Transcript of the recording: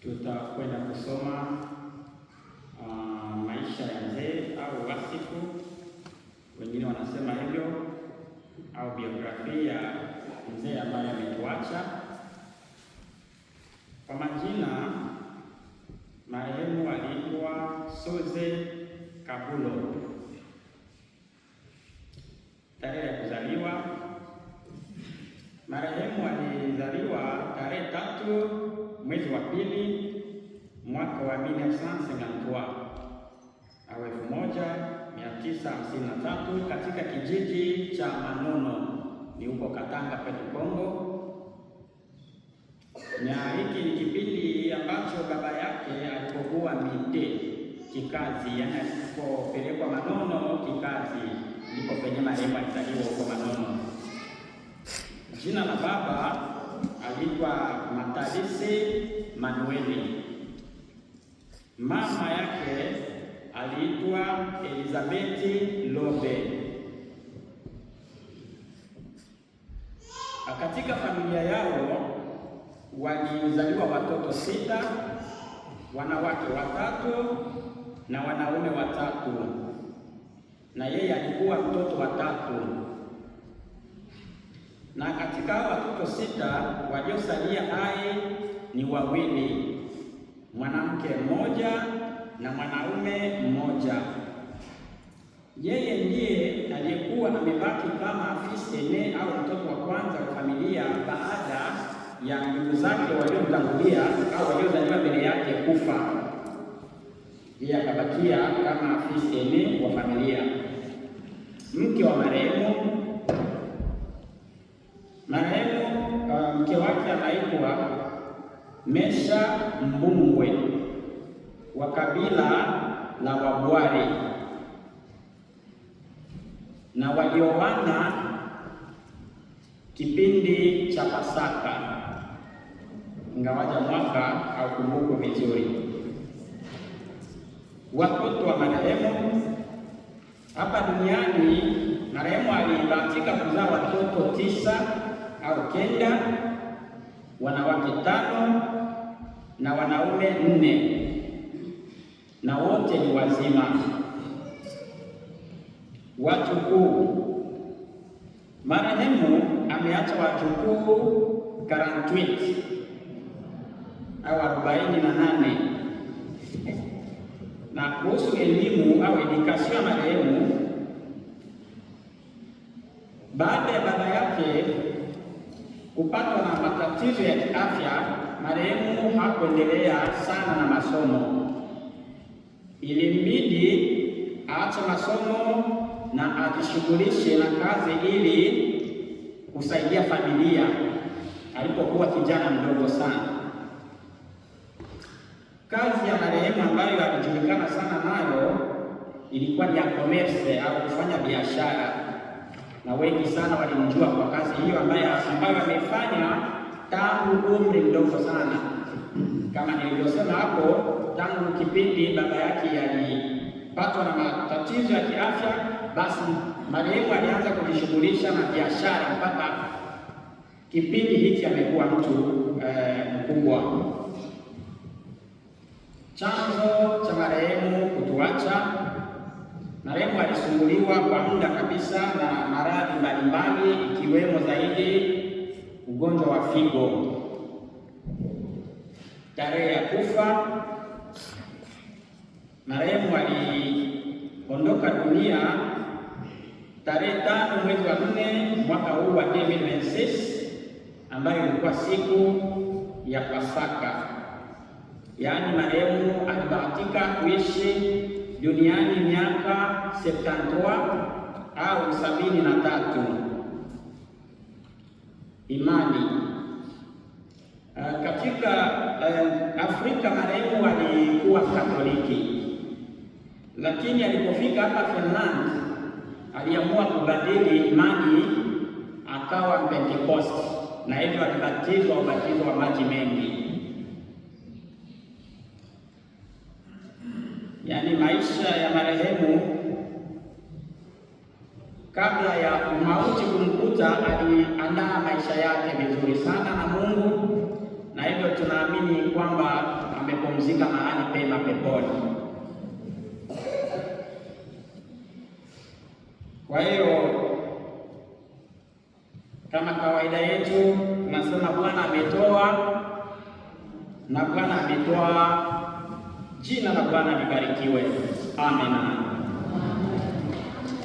tutakwenda kusoma maisha ya mzee au wasifu, wengine wanasema hivyo, au biografia ya mzee ambaye ametuacha. Kwa majina, marehemu aliitwa Suze Kabulo. Tarehe ya kuzaliwa, marehemu alizaliwa tarehe 3 mwezi wa pili mwaka wa 1953 au 1953 katika kijiji cha Manono, ni huko Katanga kwetu Kongo. Na hiki ni kipindi ambacho baba yake alipokuwa mite kikazi, yani alipopelekwa Manono kikazi, ndipo penye marehemu alizaliwa huko Manono. Jina la baba aliitwa Matalisi Manueli. Mama yake aliitwa Elizabeti Lobe. Katika familia yao walizaliwa watoto 6, wanawake 3 na wanaume 3, na yeye alikuwa mtoto wa 3. Na katika watoto 6 waliosalia hai ni 2, mwanamke 1 na mwanaume 1. Yeye ndiye aliyekuwa amebaki kama afisi ene au mtoto wa kwanza wa familia baada ya ndugu zake waliomtangulia au waliozaliwa mbele yake kufa. Yeye akabakia kama afisi ene wa familia. Mke wa marehemu, mke wake anaitwa Mesha Mbungwe wa kabila la Wabware, na walioana kipindi cha Pasaka, ingawaja mwaka haukumbukwa vizuri. Watoto wa marehemu hapa duniani, marehemu alibahatika kuzaa watoto 9 au 9, wanawake 5 na wanaume 4, na wote ni wazima. Wajukuu, marehemu ameacha wajukuu 48 au 48. Na kuhusu elimu au edukasio ya marehemu, baada ya baba yake kupatwa na matatizo ya kiafya, marehemu hakuendelea sana na masomo. Ilimbidi aache masomo na ajishughulishe na kazi ili kusaidia familia alipokuwa kijana mdogo sana. Kazi ya marehemu ambayo alijulikana sana nayo ilikuwa ni ya commerce au kufanya biashara, na wengi sana walimjua kwa kazi hiyo ambayo amefanya tangu umri mdogo sana. Kama nilivyosema hapo, tangu kipindi baba yake alipatwa na matatizo ya kiafya, basi marehemu alianza kujishughulisha na biashara mpaka kipindi hiki amekuwa mtu mkubwa. Chanzo cha marehemu kutuacha, marehemu alisumbuliwa kwa muda kabisa na maradhi mbalimbali, ikiwemo zaidi ugonjwa wa figo. Tarehe ya kufa, marehemu aliondoka dunia tarehe 5 mwezi wa 4 mwaka huu wa 2026, ambayo ilikuwa siku ya Pasaka. Yaani marehemu alibahatika kuishi duniani miaka 73 au 73. Imani katika Afrika, marehemu alikuwa Katoliki, lakini alipofika hapa Finland aliamua kubadili imani, akawa Pentecost, na hivyo alibatizwa ubatizo wa maji mengi. Yaani maisha ya marehemu kabla ya mauti kumkuta, aliandaa maisha yake vizuri sana na Mungu, na hivyo tunaamini kwamba amepumzika mahali pema peponi. Kwa hiyo kama kawaida yetu tunasema Bwana ametoa na Bwana ametoa. Jina la Bwana libarikiwe. Amen.